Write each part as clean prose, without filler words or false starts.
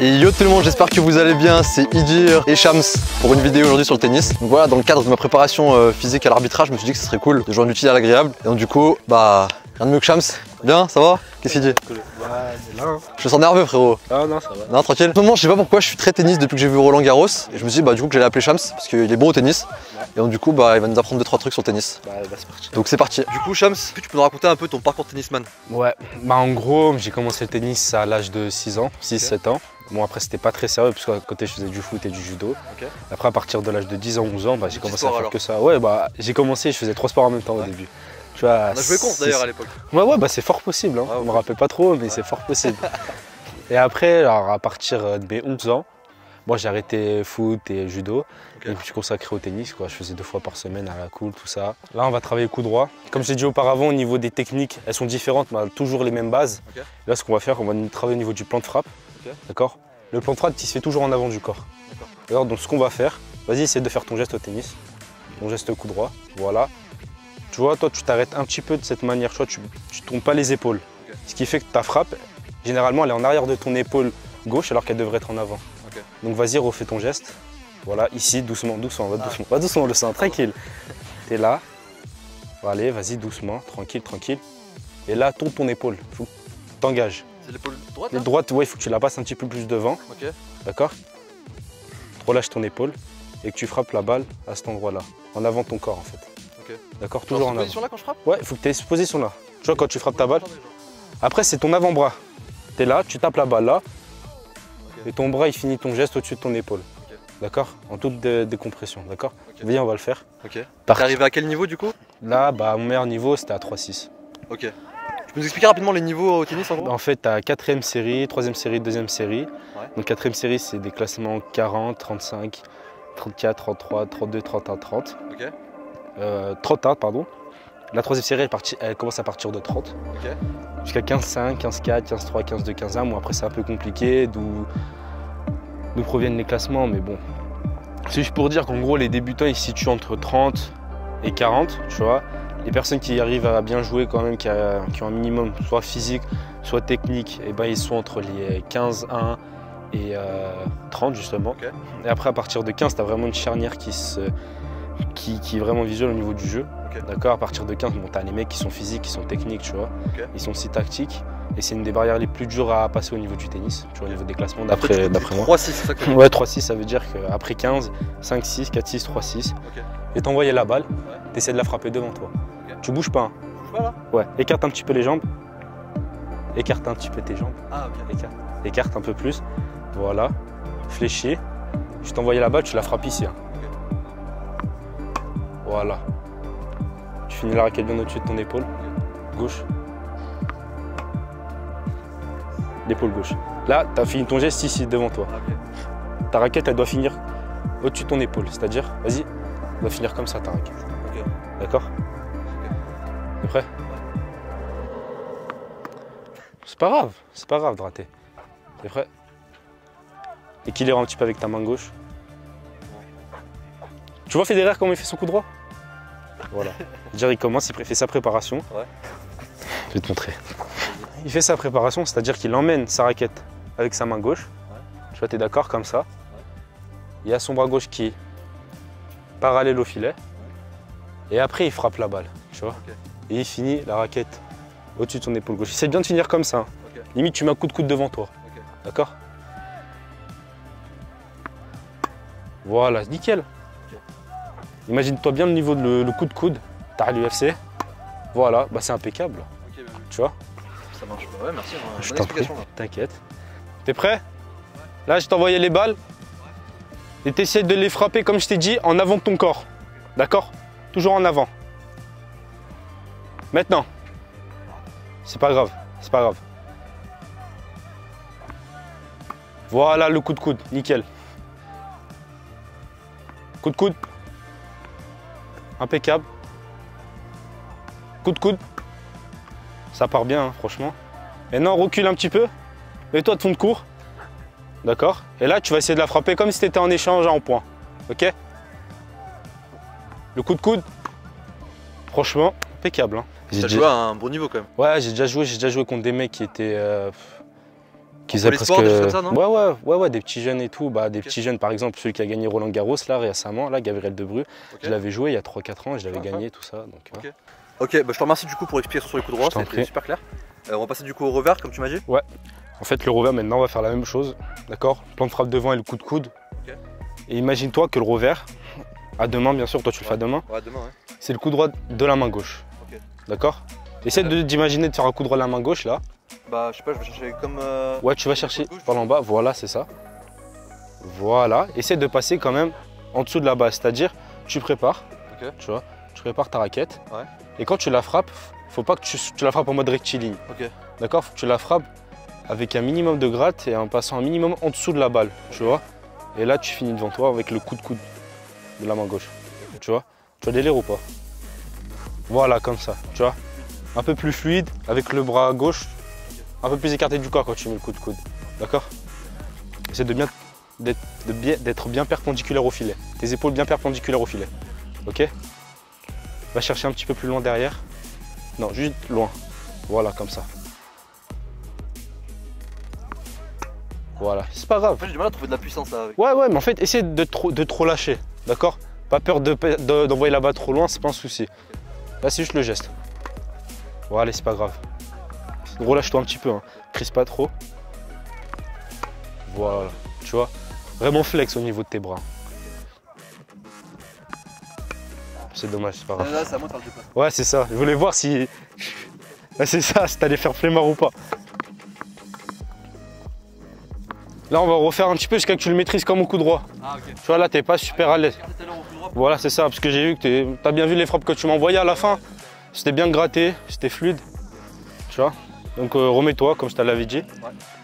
Et yo tout le monde, j'espère que vous allez bien, c'est Idir et Shams pour une vidéo aujourd'hui sur le tennis. Donc voilà, dans le cadre de ma préparation physique à l'arbitrage, je me suis dit que ce serait cool de jouer un utile à l'agréable. Et donc du coup, bah, rien de mieux que Shams. Bien, ça va? Qu'est-ce qu'il dit? Je me sens nerveux frérot. Ah non, ça va. Non, tranquille. En ce moment, je sais pas pourquoi je suis très tennis depuis que j'ai vu Roland Garros. Et je me suis dit bah du coup que j'allais appeler Shams parce qu'il est bon au tennis. Et donc du coup, bah il va nous apprendre 2-3 trucs sur le tennis. Bah c'est parti. Donc c'est parti. Du coup Shams, est-ce que tu peux nous raconter un peu ton parcours de tennisman? Ouais, bah en gros, j'ai commencé le tennis à l'âge de 6 ans, 6-7 ans. Bon après c'était pas très sérieux parce qu'à côté je faisais du foot et du judo. Okay. Après à partir de l'âge de 10 ans, 11 ans, bah, j'ai commencé à faire alors que ça. Ouais bah j'ai commencé, je faisais 3 sports en même temps au début. Tu vois, on a joué contre d'ailleurs à l'époque. Ouais bah c'est fort possible, hein. Ah, Je me rappelle pas trop mais c'est fort possible. Et après, alors, à partir de mes 11 ans, moi j'ai arrêté foot et judo. Et je me suis consacré au tennis, quoi. Je faisais 2 fois par semaine à la cool, tout ça. Là on va travailler coup droit. Comme je l'ai dit auparavant, au niveau des techniques, elles sont différentes, mais on a toujours les mêmes bases. Okay. Là ce qu'on va faire, on va travailler au niveau du plan de frappe. Okay. D'accord. Le plan de frappe il se fait toujours en avant du corps. D'accord. Donc ce qu'on va faire, vas-y essaie de faire ton geste au tennis. Ton geste coup droit, voilà. Tu vois, toi tu t'arrêtes un petit peu de cette manière, tu vois, tu tournes pas les épaules. Okay. Ce qui fait que ta frappe, généralement elle est en arrière de ton épaule gauche alors qu'elle devrait être en avant. Okay. Donc vas-y, refais ton geste. Voilà, ici, doucement, doucement, va doucement. Va doucement, le sang, tranquille. T'es là. Allez, vas-y, doucement, tranquille, tranquille. Et là, tourne ton épaule. Faut que tu t'engages. C'est l'épaule droite? Les droites, ouais, il faut que tu la passes un petit peu plus devant. Okay. D'accord? Relâche ton épaule et que tu frappes la balle à cet endroit-là. En avant de ton corps, en fait. Okay. D'accord? Toujours en avant. Cette position-là quand je frappe? Ouais, il faut que tu aies cette position-là. Tu vois, quand tu frappes ta balle. Après, c'est ton avant-bras. T'es là, tu tapes la balle là. Okay. Et ton bras, il finit ton geste au-dessus de ton épaule. Okay. D'accord? En toute décompression, d'accord? Okay. Viens, on va le faire. Ok. T'es arrivé à quel niveau du coup? Là, bah, mon meilleur niveau, c'était à 3-6. Ok. Tu peux nous expliquer rapidement les niveaux au tennis en gros? En fait, tu as 4ème série, 3ème série, 2ème série. Ouais. Donc 4ème série, c'est des classements 40, 35, 34, 33, 32, 31, 30. Ok. 31, pardon. La 3ème série, elle commence à partir de 30. Ok. Jusqu'à 15-5, 15-4, 15-3, 15-2, 15-1. Bon, après, c'est un peu compliqué, d'où proviennent les classements, mais bon. C'est juste pour dire qu'en gros, les débutants, ils se situent entre 30 et 40, tu vois. Les personnes qui arrivent à bien jouer quand même, qui ont un minimum soit physique, soit technique, et ben ils sont entre les 15-1 et 30 justement. Okay. Et après à partir de 15, tu as vraiment une charnière qui est vraiment visuelle au niveau du jeu. Okay. D'accord. À partir de 15, bon, tu as les mecs qui sont physiques, qui sont techniques, tu vois. Okay. Ils sont aussi tactiques. Et c'est une des barrières les plus dures à passer au niveau du tennis, tu vois, au niveau des classements d'après moi. 3-6, c'est ça que... Ouais, 3-6, ça veut dire qu'après 15, 5-6, 4-6, 3-6. Okay. Et t'envoyer la balle, tu essaies de la frapper devant toi. Okay. Tu bouges pas. Hein. Tu bouges pas là? Ouais, écarte un petit peu les jambes. Écarte un petit peu tes jambes. Ah, ok. Écarte un peu plus. Voilà. Fléchis. Je t'envoie la balle, tu la frappes ici. Hein. Okay. Voilà. Tu finis la raquette bien au-dessus de ton épaule. Okay. Gauche. L'épaule gauche. Là, tu as fini ton geste ici, devant toi. Okay. Ta raquette, elle doit finir au-dessus de ton épaule. C'est-à-dire, vas-y, elle doit finir comme ça, ta raquette. Okay. D'accord? Okay. T'es prêt? C'est pas grave de rater. T'es prêt? Équilibre un petit peu avec ta main gauche. Tu vois Federer comment il fait son coup droit? Voilà. Dire il commence, il fait sa préparation. Ouais. Je vais te montrer. Il fait sa préparation, c'est-à-dire qu'il emmène sa raquette avec sa main gauche. Ouais. Tu vois, tu es d'accord comme ça. Ouais. Il y a son bras gauche qui est parallèle au filet. Ouais. Et après, il frappe la balle. Tu vois. Okay. Et il finit la raquette au-dessus de son épaule gauche. Essaie bien de finir comme ça. Okay. Limite, tu mets un coup de coude devant toi. Okay. D'accord? Voilà, nickel. Okay. Imagine-toi bien le niveau de le coup de coude. T'as à l'UFC. Voilà, bah c'est impeccable. Okay, tu vois? Ça marche pas, ouais, merci. Je t'en prie, t'inquiète. T'es prêt? Ouais. Là, je t'ai envoyé les balles. Ouais. Et t'essaies de les frapper, comme je t'ai dit, en avant de ton corps. D'accord? Toujours en avant. Maintenant. C'est pas grave, c'est pas grave. Voilà le coup de coude, nickel. Coup de coude. Impeccable. Coup de coude. Ça part bien, hein, franchement. Maintenant, recule un petit peu. Mets-toi de fond de cours. D'accord? Et là, tu vas essayer de la frapper comme si tu étais en échange en point. Ok? Le coup de coude. Franchement, impeccable. Hein. J'ai joué à un bon niveau quand même. Ouais, j'ai déjà joué contre des mecs qui qui faisaient presque. Des choses comme ça, non? Ouais, des petits jeunes et tout. Bah, des petits jeunes, par exemple, celui qui a gagné Roland Garros là récemment, là, Gabriel Debrue. Je l'avais joué il y a 3-4 ans, je l'avais gagné, tout ça. Donc, Ok, bah, je te remercie du coup pour l'explication sur les coups droits, c'était super clair. On va passer du coup au revers, comme tu m'as dit. Ouais. En fait, le revers, maintenant, on va faire la même chose. D'accord? Plan de frappe devant et le coup de coude. Et imagine-toi que le revers, à deux mains, bien sûr, toi tu le fais à deux mains. Ouais, c'est le coup droit de la main gauche. D'accord? Essaie d'imaginer de faire un coup droit de la main gauche là. Bah, je sais pas, je vais chercher comme. Ouais, tu vas chercher par en bas, voilà, c'est ça. Voilà. Essaie de passer quand même en dessous de la base, c'est-à-dire, tu prépares, tu vois, tu prépares ta raquette. Ouais. Et quand tu la frappes, faut pas que tu la frappes en mode rectiligne. D'accord? Faut que tu la frappes avec un minimum de gratte et en passant un minimum en dessous de la balle, tu vois. Et là, tu finis devant toi avec le coup de coude de la main gauche. Tu vois? Tu as délire ou pas? Voilà, comme ça, tu vois? Un peu plus fluide, avec le bras gauche, un peu plus écarté du corps quand tu mets le coup de coude. D'accord? Essaie d'être bien perpendiculaire au filet. Tes épaules bien perpendiculaires au filet. Ok? Va chercher un petit peu plus loin derrière. Non, juste loin. Voilà, comme ça. Voilà, c'est pas grave. En fait, j'ai du mal à trouver de la puissance là. Ouais, mais en fait, essaie de trop lâcher. D'accord? Pas peur d'envoyer la balle trop loin, c'est pas un souci. Là, c'est juste le geste. Voilà, c'est pas grave. Relâche-toi un petit peu, hein. Crispe pas trop. Voilà, tu vois? Vraiment flex au niveau de tes bras. C'est dommage, c'est pas grave. Là, c'est à moi de faire le dépassement. Ouais, c'est ça. Je voulais voir si. Ouais, c'est ça, si t'allais faire flemmard ou pas. Là, on va refaire un petit peu jusqu'à ce que tu le maîtrises comme au coup droit. Ah, ok. Tu vois, là, t'es pas super à l'aise. Voilà, c'est ça, parce que j'ai vu que t'as bien vu les frappes que tu m'as envoyées à la fin. C'était bien gratté, c'était fluide. Tu vois? Donc, remets-toi, comme je te l'avais dit.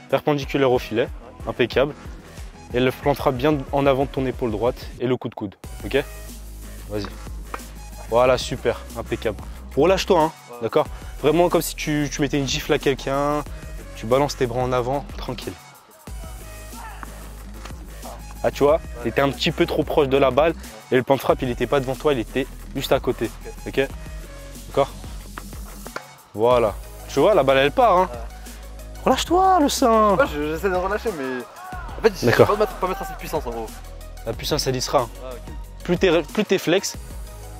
Perpendiculaire au filet, impeccable. Et le plan de frappe bien en avant de ton épaule droite et le coup de coude. Ok? Vas-y. Voilà, super, impeccable. Relâche-toi, hein, d'accord? Vraiment comme si tu mettais une gifle à quelqu'un, tu balances tes bras en avant, tranquille. Ah, tu vois, tu étais un petit peu trop proche de la balle et le plan de frappe, il n'était pas devant toi, il était juste à côté. Ok? D'accord? Voilà. Tu vois, la balle, elle part. Hein. Relâche-toi, le sein. Ouais, j'essaie de relâcher, mais en fait, je ne peux pas mettre assez de puissance en gros. La puissance, elle y sera. Hein. Ah, okay. Plus t'es flex,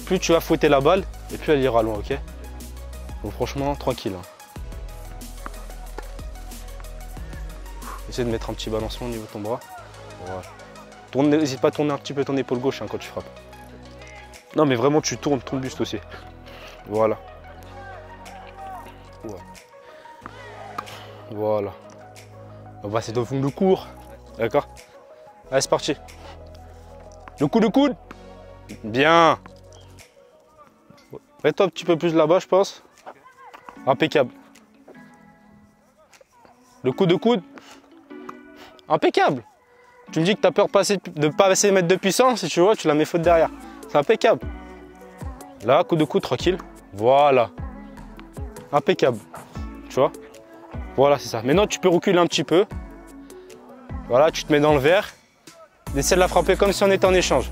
plus tu vas fouetter la balle et plus elle ira loin, ok? Donc franchement, tranquille. Hein. Essaie de mettre un petit balancement au niveau de ton bras. Voilà. N'hésite pas à tourner un petit peu ton épaule gauche hein, quand tu frappes. Non mais vraiment tu tournes ton buste aussi. Voilà. Ouais. Voilà. On va essayer de fond de cours. D'accord? Allez, c'est parti. Le coup de coude. Bien. Mets-toi un petit peu plus là-bas, je pense. Impeccable. Le coup de coude. Impeccable. Tu me dis que tu as peur de ne pas assez mettre de puissance, et tu vois, tu la mets faute derrière. C'est impeccable. Là, coup de coude, tranquille. Voilà. Impeccable. Tu vois? Voilà, c'est ça. Maintenant, tu peux reculer un petit peu. Voilà, tu te mets dans le verre. Essaie de la frapper comme si on était en échange.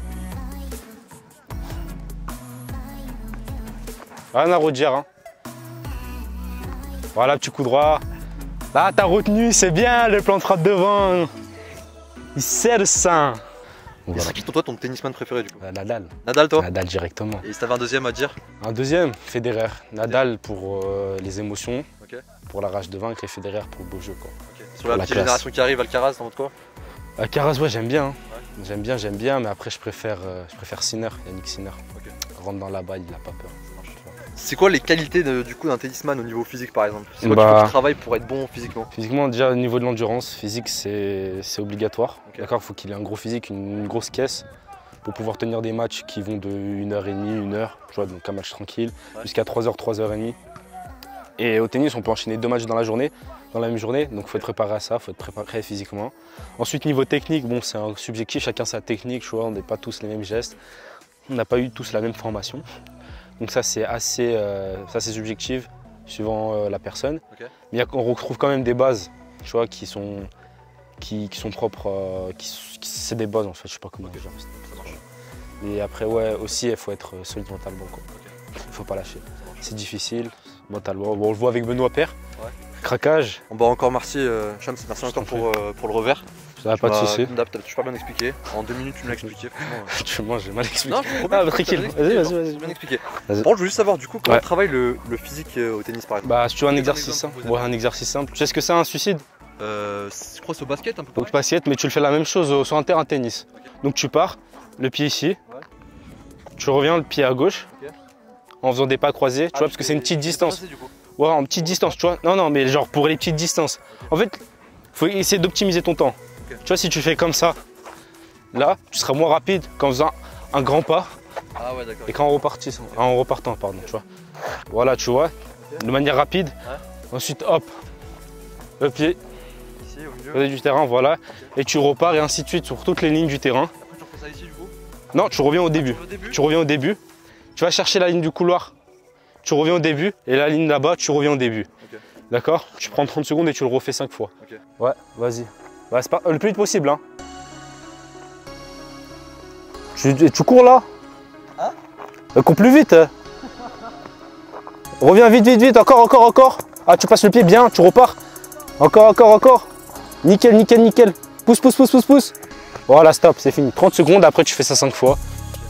Rien à redire. Hein. Voilà, petit coup droit. Là, t'as retenu, c'est bien le plan de frappe devant. Il sert le sein. Voilà. C'est qui toi ton tennisman préféré du coup? Nadal. Nadal toi? Nadal directement. Et si t'avais un deuxième à dire? Un deuxième, Federer. Nadal pour les émotions, pour la rage de vaincre et Federer pour le beau jeu. Quoi. Sur la petite génération qui arrive, Alcaraz, t'en montres quoi? Alcaraz, ouais, j'aime bien. Hein. Ouais. J'aime bien, mais après je préfère Sinner, Yannick Sinner. Rentre dans la balle, il n'a pas peur. C'est quoi les qualités du coup d'un tennisman au niveau physique par exemple? C'est quoi tu travailles pour être bon physiquement? Physiquement déjà au niveau de l'endurance, physique c'est obligatoire. D'accord, il faut qu'il ait un gros physique, une grosse caisse pour pouvoir tenir des matchs qui vont de 1h30, 1h, tu vois, donc un match tranquille, jusqu'à 3h, 3h30. Et au tennis on peut enchaîner 2 matchs dans la même journée, donc il faut être préparé à ça, il faut être préparé physiquement. Ensuite niveau technique, bon c'est subjectif, chacun sa technique, tu vois, on n'est pas tous les mêmes gestes, on n'a pas eu tous la même formation. Donc ça c'est assez subjectif suivant la personne. Mais on retrouve quand même des bases, tu vois, qui sont propres, c'est des bases en fait, je sais pas comment dire. Et après ouais aussi il faut être solide mentalement quoi. Il faut pas lâcher. C'est difficile mentalement. Bon, on le voit avec Benoît Paire. Craquage. Bon, bah encore merci Shams, merci encore pour le revers. Ça va pas de soucis. T'as super bien expliqué. En 2 minutes tu me l'as expliqué. Tu manges, j'ai mal expliqué. Non, je promets, tranquille. Vas-y. Bien expliqué. Bon, je veux juste savoir du coup comment travaille le physique au tennis par exemple. Bah si tu veux un exercice simple. Ouais, un exercice simple. Tu sais ce que c'est un suicide? Je crois que c'est au basket un peu. Au basket, mais tu le fais la même chose sur un terrain de tennis. Donc tu pars, le pied ici. Tu reviens le pied à gauche. En faisant des pas croisés, tu vois, parce que c'est une petite distance. Ouais, en petite distance, tu vois. Non, mais genre pour les petites distances. En fait, faut essayer d'optimiser ton temps. Tu vois, si tu fais comme ça, là, tu seras moins rapide qu'en faisant un grand pas. Ah ouais, d'accord. Et qu'en repartant, pardon, tu vois. Voilà, tu vois, de manière rapide. Ensuite, hop, le pied ici, au milieu du terrain, voilà. Et tu repars et ainsi de suite sur toutes les lignes du terrain. Après, tu refais ça ici du coup? Non, tu reviens au début. Tu reviens au début. Tu vas chercher la ligne du couloir. Tu reviens au début. Et la ligne là-bas, tu reviens au début. D'accord? Tu prends 30 secondes et tu le refais 5 fois. Ouais, vas-y. Bah, c'est pas le plus vite possible. Hein. Tu cours là? Hein? Cours plus vite. Reviens vite. Encore. Ah, tu passes le pied bien, tu repars. Encore. Nickel. Pousse. Voilà, stop, c'est fini. 30 secondes, après tu fais ça 5 fois.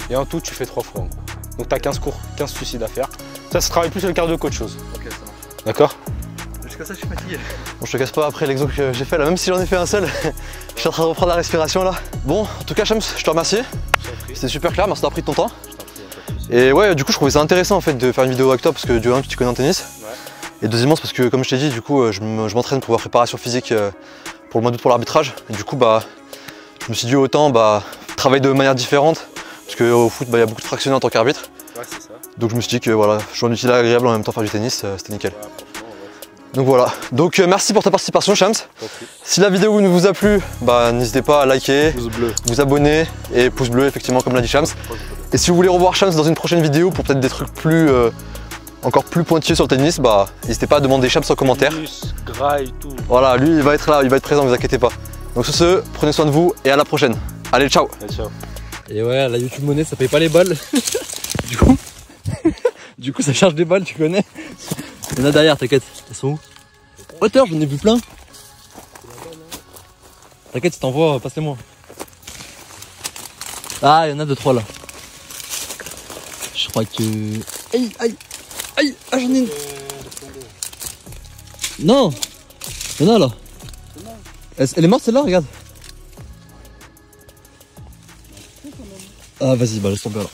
Et en tout, tu fais 3 fois en gros. Donc tu as 15 cours, 15 suicides à faire. Ça travaille plus sur le cardio qu'autre chose. Ok, ça marche. D'accord? Jusqu'à ça, je suis fatigué. Bon, je te casse pas après l'exo que j'ai fait là, même si j'en ai fait un seul. Je suis en train de reprendre la respiration là. Bon, en tout cas, Shams, je te remercie. C'était super clair, merci d'avoir pris de ton temps. Et ouais, du coup, je trouvais ça intéressant en fait de faire une vidéo avec toi parce que du 1, tu t'y connais en tennis. Et deuxièmement, c'est parce que comme je t'ai dit, du coup, je m'entraîne pour ma préparation physique pour le mois d'août pour l'arbitrage. Et du coup, bah, je me suis dit autant travailler de manière différente parce qu'au foot, il y a beaucoup de fractionnés en tant qu'arbitre. Ouais, c'est ça. Donc je me suis dit que voilà, je suis en utile agréable en même temps faire du tennis, c'était nickel. Donc voilà, donc merci pour ta participation Shams. Si la vidéo vous a plu, bah, n'hésitez pas à liker, vous abonner et pouce bleu effectivement comme l'a dit Shams. Et si vous voulez revoir Shams dans une prochaine vidéo pour peut-être des trucs plus encore plus pointilleux sur le tennis, bah n'hésitez pas à demander Shams en commentaire. Gras et tout. Voilà, lui il va être là, il va être présent, ne vous inquiétez pas. Donc sur ce, prenez soin de vous et à la prochaine. Allez, ciao. Ciao. Et ouais, la YouTube monnaie ça paye pas les balles. Du coup ça charge des balles, tu connais. Il y en a derrière, t'inquiète. Elles sont où? Hauteur, j'en ai vu plein. T'inquiète, si t'envoies, passe-les-moi. Ah, il y en a 2-3 là. Je crois que... Aïe, ah j'en ai une. Non, il y en a là. Elle est morte celle-là, regarde. Ah vas-y, bah laisse tomber alors.